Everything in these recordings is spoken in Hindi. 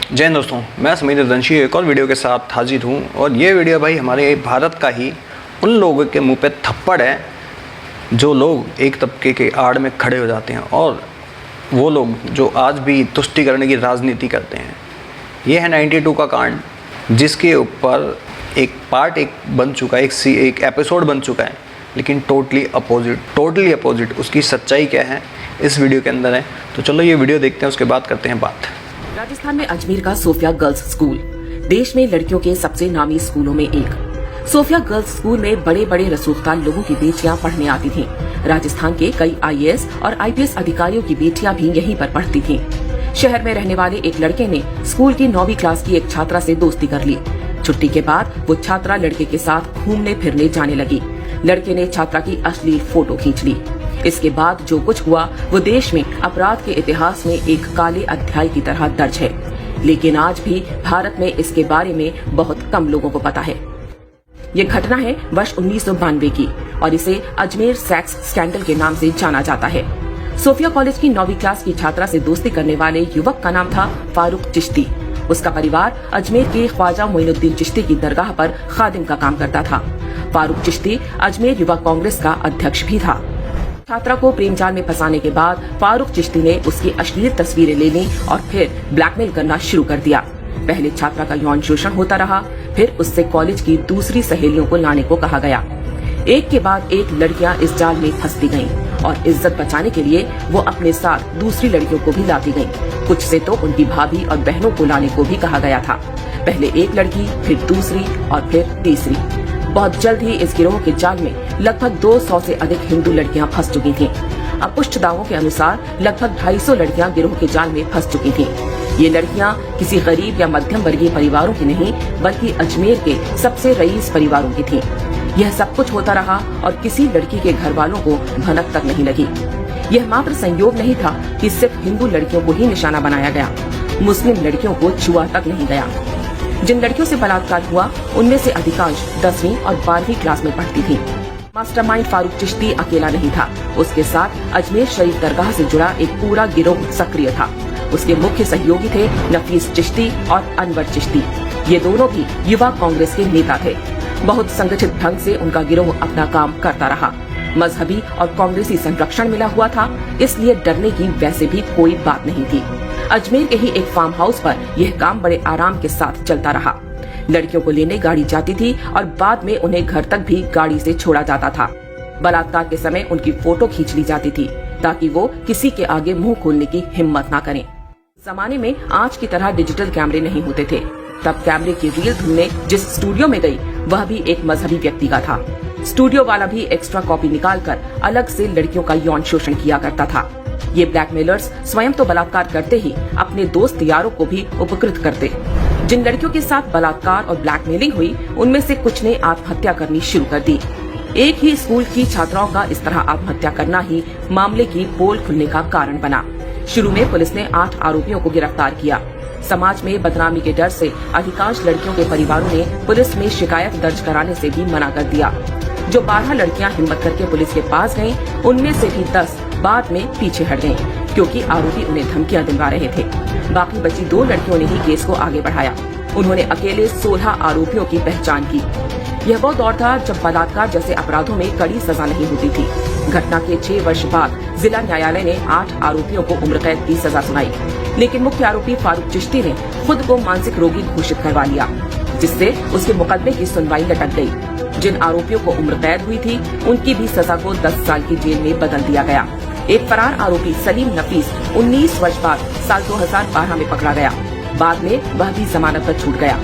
जय हिंद दोस्तों, मैं समीर दंशी एक और वीडियो के साथ हाजिर हूँ। और ये वीडियो भाई हमारे भारत का ही उन लोगों के मुंह पे थप्पड़ है जो लोग एक तबके के आड़ में खड़े हो जाते हैं और वो लोग जो आज भी तुष्टिकरण की राजनीति करते हैं। ये है 92 का कांड, जिसके ऊपर एक पार्ट बन चुका है, एक एपिसोड बन चुका है, लेकिन टोटली अपोजिट उसकी सच्चाई क्या है इस वीडियो के अंदर है। तो चलो ये वीडियो देखते हैं, उसके बाद करते हैं बात। राजस्थान में अजमेर का सोफिया गर्ल्स स्कूल देश में लड़कियों के सबसे नामी स्कूलों में एक। सोफिया गर्ल्स स्कूल में बड़े बड़े रसूखदार लोगों की बेटियां पढ़ने आती थीं। राजस्थान के कई IAS और IPS अधिकारियों की बेटियां भी यहीं पर पढ़ती थीं। शहर में रहने वाले एक लड़के ने स्कूल की 9वीं क्लास की एक छात्रा से दोस्ती कर ली। छुट्टी के बाद वो छात्रा लड़के के साथ घूमने फिरने जाने लगी। लड़के ने छात्रा की अश्लील फोटो खींच ली। इसके बाद जो कुछ हुआ वो देश में अपराध के इतिहास में एक काले अध्याय की तरह दर्ज है, लेकिन आज भी भारत में इसके बारे में बहुत कम लोगों को पता है। ये घटना है वर्ष 1992 की और इसे अजमेर सेक्स स्कैंडल के नाम से जाना जाता है। सोफिया कॉलेज की 9वीं क्लास की छात्रा से दोस्ती करने वाले युवक का नाम था फारूक चिश्ती। उसका परिवार अजमेर के ख्वाजा मोइनुद्दीन चिश्ती की दरगाह पर खादिम का काम करता था। फारूक चिश्ती अजमेर युवा कांग्रेस का अध्यक्ष भी था। छात्रा को प्रेम जाल में फंसाने के बाद फारूक चिश्ती ने उसकी अश्लील तस्वीरें ले ली और फिर ब्लैकमेल करना शुरू कर दिया। पहले छात्रा का यौन शोषण होता रहा, फिर उससे कॉलेज की दूसरी सहेलियों को लाने को कहा गया। एक के बाद एक लड़कियां इस जाल में फंसती गईं और इज्जत बचाने के लिए वो अपने साथ दूसरी लड़कियों को भी लाती गईं। कुछ से तो उनकी भाभी और बहनों को लाने को भी कहा गया था। पहले एक लड़की, फिर दूसरी और फिर तीसरी। बहुत जल्द ही इस गिरोह के जाल में लगभग 200 से अधिक हिंदू लड़कियां फंस चुकी थीं। अपुष्ट दावों के अनुसार लगभग 250 लड़कियां गिरोह के जाल में फंस चुकी थीं। ये लड़कियां किसी गरीब या मध्यम वर्गीय परिवारों की नहीं, बल्कि अजमेर के सबसे रईस परिवारों की थीं। यह सब कुछ होता रहा और किसी लड़की के घर वालों को भनक तक नहीं लगी। यह मात्र संयोग नहीं था कि सिर्फ हिंदू लड़कियों को ही निशाना बनाया गया, मुस्लिम लड़कियों को छुआ तक नहीं गया। जिन लड़कियों से बलात्कार हुआ उनमें से अधिकांश 10वीं और 12वीं क्लास में पढ़ती थीं। मास्टरमाइंड फारूक चिश्ती अकेला नहीं था, उसके साथ अजमेर शरीफ दरगाह से जुड़ा एक पूरा गिरोह सक्रिय था। उसके मुख्य सहयोगी थे नफीस चिश्ती और अनवर चिश्ती। ये दोनों भी युवा कांग्रेस के नेता थे। बहुत संगठित ढंग से उनका गिरोह अपना काम करता रहा। मजहबी और कांग्रेसी संरक्षण मिला हुआ था, इसलिए डरने की वैसे भी कोई बात नहीं थी। अजमेर के ही एक फार्म हाउस पर यह काम बड़े आराम के साथ चलता रहा। लड़कियों को लेने गाड़ी जाती थी और बाद में उन्हें घर तक भी गाड़ी से छोड़ा जाता था। बलात्कार के समय उनकी फोटो खींच ली जाती थी ताकि वो किसी के आगे मुंह खोलने की हिम्मत ना करें। जमाने में आज की तरह डिजिटल कैमरे नहीं होते थे। तब कैमरे की रील ढूंढने जिस स्टूडियो में गई वह भी एक मजहबी व्यक्ति का था। स्टूडियो वाला भी एक्स्ट्रा कॉपी निकालकर अलग से लड़कियों का यौन शोषण किया करता था। ये ब्लैकमेलर्स स्वयं तो बलात्कार करते ही अपने दोस्त यारों को भी उपकृत करते। जिन लड़कियों के साथ बलात्कार और ब्लैकमेलिंग हुई उनमें से कुछ ने आत्महत्या करनी शुरू कर दी। एक ही स्कूल की छात्राओं का इस तरह आत्महत्या करना ही मामले की पोल खुलने का कारण बना। शुरू में पुलिस ने 8 आरोपियों को गिरफ्तार किया। समाज में बदनामी के डर से अधिकांश लड़कियों के परिवारों ने पुलिस में शिकायत दर्ज कराने से भी मना कर दिया। जो 12 लड़कियां हिम्मत करके पुलिस के पास गयीं, उनमें से भी 10 बाद में पीछे हट गयीं, क्योंकि आरोपी उन्हें धमकियां दिलवा रहे थे। बाकी बची 2 लड़कियों ने ही केस को आगे बढ़ाया। उन्होंने अकेले 16 आरोपियों की पहचान की। यह वो दौर था जब बलात्कार जैसे अपराधों में कड़ी सजा नहीं होती थी। घटना के 6 वर्ष बाद जिला न्यायालय ने 8 आरोपियों को उम्र कैद की सजा सुनाई, लेकिन मुख्य आरोपी फारूक चिश्ती ने खुद को मानसिक रोगी घोषित करवा लिया, जिससे उसके मुकदमे की सुनवाई लटक गयी। जिन आरोपियों को उम्र कैद हुई थी उनकी भी सजा को 10 साल की जेल में बदल दिया गया। एक फरार आरोपी सलीम नफीस 19 वर्ष बाद साल 2012 में पकड़ा गया। बाद में वह भी जमानत पर छूट गया।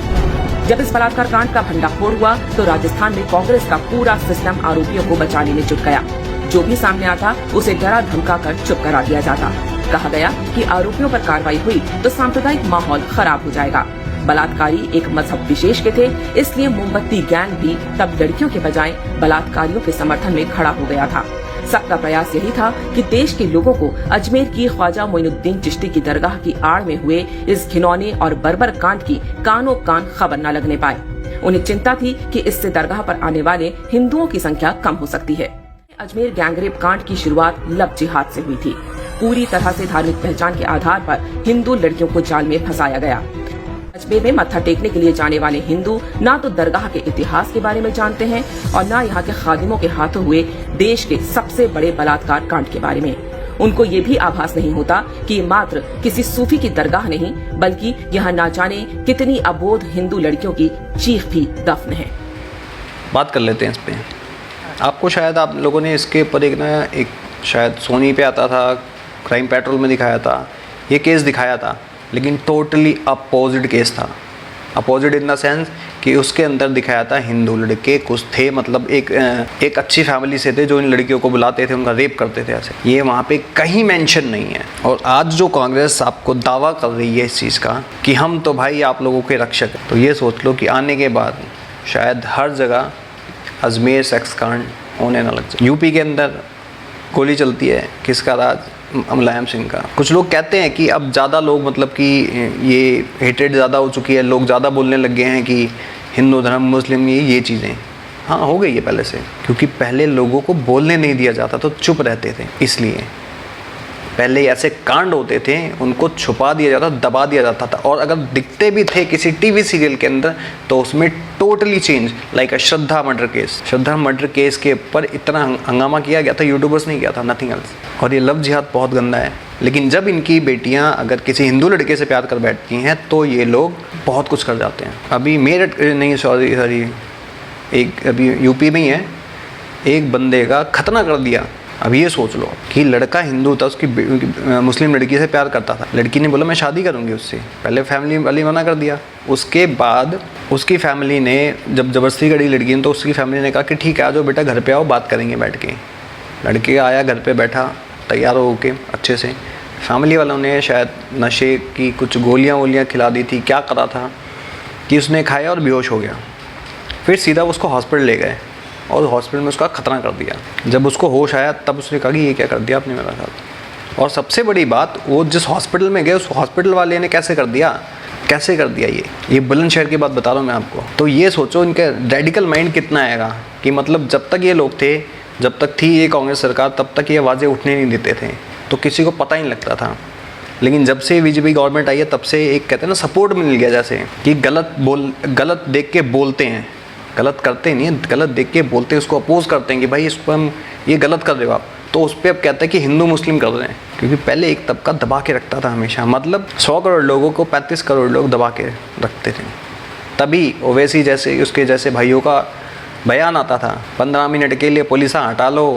जब इस बलात्कार कांड का भंडाफोड़ हुआ तो राजस्थान में कांग्रेस का पूरा सिस्टम आरोपियों को बचाने में जुट गया। जो भी सामने आता उसे डरा धमका कर चुप करा दिया जाता। कहा गया कि आरोपियों पर कार्रवाई हुई तो सांप्रदायिक माहौल खराब हो जाएगा। बलात्कारी एक मजहब विशेष के थे, इसलिए मोमबत्ती गैंग भी तब लड़कियों के बजाय बलात्कारियों के समर्थन में खड़ा हो गया था। सबका प्रयास यही था कि देश के लोगों को अजमेर की ख्वाजा मोइनुद्दीन चिश्ती की दरगाह की आड़ में हुए इस घिनौने और बर्बर कांड की कानों कान खबर न लगने पाए। उन्हें चिंता थी कि इससे दरगाह पर आने वाले हिंदुओं की संख्या कम हो सकती है। अजमेर गैंगरेप कांड की शुरुआत लव जिहाद से हुई थी। पूरी तरह से धार्मिक पहचान के आधार पर हिंदू लड़कियों को जाल में फंसाया गया। अजमेर में मत्था टेकने के लिए जाने वाले हिंदू ना तो दरगाह के इतिहास के बारे में जानते हैं और न यहाँ के खादिमों के हाथों हुए देश के सबसे बड़े बलात्कार कांड के बारे में। उनको ये भी आभास नहीं होता कि ये मात्र किसी सूफी की दरगाह नहीं बल्कि यहाँ ना जाने कितनी अबोध हिंदू लड़कियों की चीख भी दफन है। बात कर लेते हैं इस पे। आपको शायद आप लोगों ने इसके ऊपर एक शायद सोनी पे आता था, क्राइम पेट्रोल में दिखाया था, ये केस दिखाया था, लेकिन टोटली अपोजिट केस था। अपोजिट इन द सेंस कि उसके अंदर दिखाया था हिंदू लड़के कुछ थे, मतलब एक अच्छी फैमिली से थे जो इन लड़कियों को बुलाते थे, उनका रेप करते थे ऐसे। ये वहाँ पे कहीं मेंशन नहीं है। और आज जो कांग्रेस आपको दावा कर रही है इस चीज़ का कि हम तो भाई आप लोगों के रक्षक हैं, तो ये सोच लो कि आने के बाद शायद हर जगह अजमेर सेक्स कांड होने ना लग जाए। यूपी के अंदर गोली चलती है, किसका राज? मुलायम सिंह का। कुछ लोग कहते हैं कि अब ज़्यादा लोग मतलब कि ये हेटेड ज़्यादा हो चुकी है, लोग ज़्यादा बोलने लग गए हैं कि हिंदू धर्म, मुस्लिम, ये चीज़ें। हाँ, हो गई है पहले से, क्योंकि पहले लोगों को बोलने नहीं दिया जाता तो चुप रहते थे, इसलिए पहले ऐसे कांड होते थे उनको छुपा दिया जाता, दबा दिया जाता था। और अगर दिखते भी थे किसी टीवी सीरियल के अंदर तो उसमें टोटली चेंज, लाइक श्रद्धा मर्डर केस। श्रद्धा मर्डर केस के ऊपर इतना हंगामा किया गया था, यूट्यूबर्स नहीं किया था, नथिंग एल्स। और ये लव जिहाद बहुत गंदा है, लेकिन जब इनकी बेटियां अगर किसी हिंदू लड़के से प्यार कर बैठती हैं तो ये लोग बहुत कुछ कर जाते हैं। अभी मेरठ नहीं, सॉरी एक अभी यूपी में ही है, एक बंदे का खतना कर दिया। अब ये सोच लो कि लड़का हिंदू था, उसकी मुस्लिम लड़की से प्यार करता था, लड़की ने बोला मैं शादी करूंगी उससे, पहले फैमिली वाली मना कर दिया। उसके बाद उसकी फैमिली ने जब ज़बरदस्ती करी लड़की ने, तो उसकी फैमिली ने कहा कि ठीक है आ जाओ बेटा, घर पे आओ, बात करेंगे बैठ के। लड़के आया, घर पे बैठा, तैयार हो के अच्छे से। फैमिली वालों ने शायद नशे की कुछ गोलियाँ खिला दी थी, क्या करा था कि उसने खाया और बेहोश हो गया। फिर सीधा उसको हॉस्पिटल ले गए और हॉस्पिटल में उसका खतरा कर दिया। जब उसको होश आया तब उसने कहा कि ये क्या कर दिया आपने मेरा साथ। और सबसे बड़ी बात, वो जिस हॉस्पिटल में गए उस हॉस्पिटल वाले ने कैसे कर दिया ये बुलंदशहर की बात बता रहा हूँ मैं आपको। तो ये सोचो इनका रेडिकल माइंड कितना आएगा कि मतलब जब तक ये लोग थे, जब तक थी ये कांग्रेस सरकार, तब तक ये आवाज़ें उठने नहीं देते थे, तो किसी को पता ही नहीं लगता था। लेकिन जब से बीजेपी गवर्नमेंट आई है तब से एक कहते हैं ना सपोर्ट मिल गया, जैसे कि गलत देख के बोलते हैं, गलत करते नहीं है, गलत देख के बोलते हैं, उसको अपोज करते हैं कि भाई इस पर हम ये गलत कर रहे हो आप, तो उस पर अब कहते हैं कि हिंदू मुस्लिम कर रहे हैं। क्योंकि पहले एक तबका दबा के रखता था हमेशा, मतलब 100 करोड़ लोगों को 35 करोड़ लोग दबा के रखते थे। तभी ओवैसी जैसे उसके जैसे भाइयों का बयान आता था, 15 मिनट के लिए पुलिस हटा लो,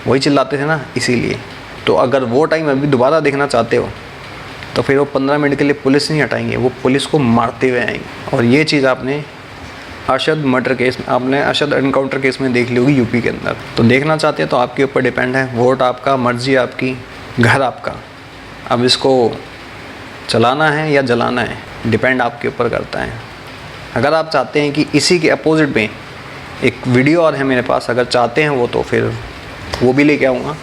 वही चिल्लाते थे ना, इसीलिए। तो अगर वो टाइम अभी दोबारा देखना चाहते हो तो फिर वो 15 मिनट के लिए पुलिस नहीं हटाएंगे, वो पुलिस को मारते हुए आएंगे। और ये चीज़ आपने अरशद मर्डर केस में, आपने अरशद एनकाउंटर केस में देख ली होगी यूपी के अंदर। तो देखना चाहते हैं तो आपके ऊपर डिपेंड है, वोट आपका, मर्जी आपकी, घर आपका। अब इसको चलाना है या जलाना है, डिपेंड आपके ऊपर करता है। अगर आप चाहते हैं कि इसी के अपोजिट में एक वीडियो और है मेरे पास, अगर चाहते हैं वो, तो फिर वो भी लेके आऊँगा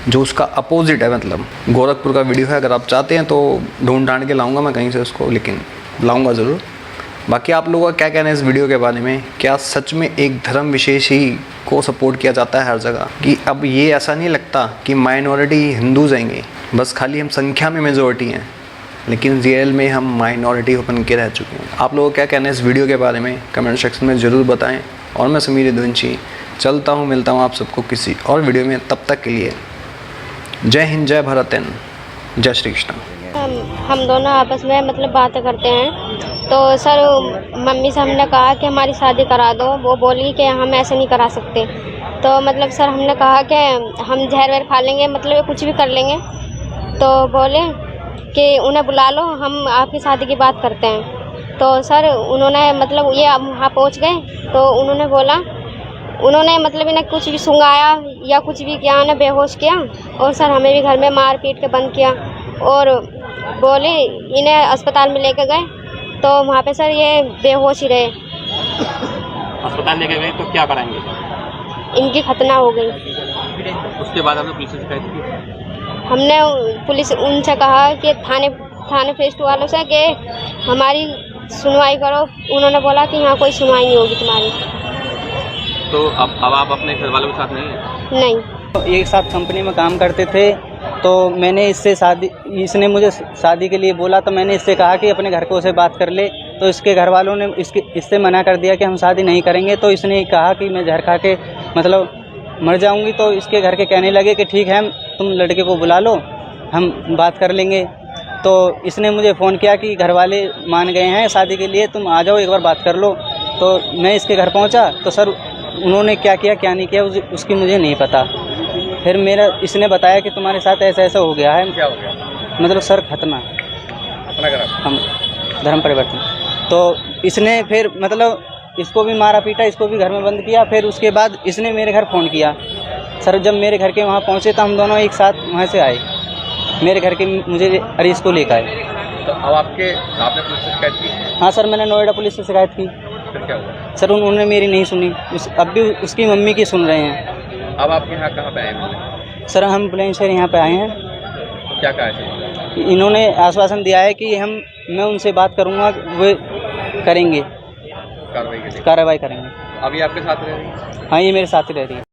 जो उसका अपोजिट है, मतलब गोरखपुर का वीडियो है। अगर आप चाहते हैं तो ढूंढ ढांड के लाऊंगा मैं कहीं से उसको, लेकिन लाऊंगा ज़रूर। बाकी आप लोगों का क्या कहना है इस वीडियो के बारे में? क्या सच में एक धर्म विशेष ही को सपोर्ट किया जाता है हर जगह? कि अब ये ऐसा नहीं लगता कि माइनॉरिटी हिंदूज आएंगे, बस खाली हम संख्या में मेजॉरिटी हैं, लेकिन रियल में हम माइनॉरिटी बन के रह चुके हैं। आप लोगों का क्या कहना है इस वीडियो के बारे में? कमेंट सेक्शन में ज़रूर बताएँ। और मैं समीर यदुवंशी चलता हूँ, मिलता हूँ आप सबको किसी और वीडियो में। तब तक के लिए जय हिंद, जय भारत एंड जय श्री कृष्ण। हम दोनों आपस में मतलब बातें करते हैं, तो सर मम्मी से हमने कहा कि हमारी शादी करा दो। वो बोली कि हम ऐसे नहीं करा सकते। तो मतलब सर हमने कहा कि हम जहर वहर खा लेंगे, मतलब कुछ भी कर लेंगे। तो बोले कि उन्हें बुला लो, हम आपकी शादी की बात करते हैं। तो सर उन्होंने मतलब ये वहाँ पहुँच गए, तो उन्होंने मतलब इन्हें कुछ भी सुंघाया या कुछ भी किया, उन्हें बेहोश किया। और सर हमें भी घर में मार पीट के बंद किया और बोले इन्हें अस्पताल में लेके गए, तो वहाँ पे सर ये बेहोश ही रहे। अस्पताल लेके गए तो क्या कराएंगे? इनकी खतना हो गई। उसके बाद हमने पुलिस से शिकायत की। हमने पुलिस उनसे कहा कि थाने फेस्ट वालों से कि हमारी सुनवाई करो। उन्होंने बोला कि यहाँ कोई सुनवाई नहीं होगी तुम्हारी। तो अब आप अपने घर वालों के साथ नहीं हैं? नहीं। एक साथ कंपनी में काम करते थे, तो मैंने इसने मुझे शादी के लिए बोला, तो मैंने इससे कहा कि अपने घर को से बात कर ले, तो इसके घर वालों ने इससे मना कर दिया कि हम शादी नहीं करेंगे। तो इसने कहा कि मैं जहर खा के मतलब मर जाऊंगी। तो इसके घर के कहने लगे कि ठीक है, तुम लड़के को बुला लो, हम बात कर लेंगे। तो इसने मुझे फ़ोन किया कि घर वाले मान गए हैं शादी के लिए, तुम आ जाओ एक बार बात कर लो। तो मैं इसके घर पहुंचा, तो सर उन्होंने क्या किया क्या नहीं किया उसकी मुझे नहीं पता। फिर इसने बताया कि तुम्हारे साथ ऐसा ऐसा हो गया है। क्या हो गया? मतलब सर खतना हम धर्म परिवर्तन। तो इसने फिर मतलब इसको भी मारा पीटा, इसको भी घर में बंद किया। फिर उसके बाद इसने मेरे घर फ़ोन किया। सर जब मेरे घर के वहाँ पहुँचे तो हम दोनों एक साथ वहाँ से आए, मेरे घर के मुझे अरीस को लेकर आए। तो अब आपने पुलिस से शिकायत की? हाँ सर, मैंने नोएडा पुलिस से शिकायत की। फिर क्या हुआ? सर उन्होंने मेरी नहीं सुनी, अब भी उसकी मम्मी की सुन रहे हैं। अब आप यहाँ कहाँ पे आए हैं? सर हम बुलंदशहर यहाँ पे आए हैं। तो क्या कहा है? इन्होंने आश्वासन दिया है कि मैं उनसे बात करूँगा, वे करेंगे कार्रवाई करेंगे। अभी आपके साथ रह रही है? हाँ, ये मेरे साथ ही रह रही है।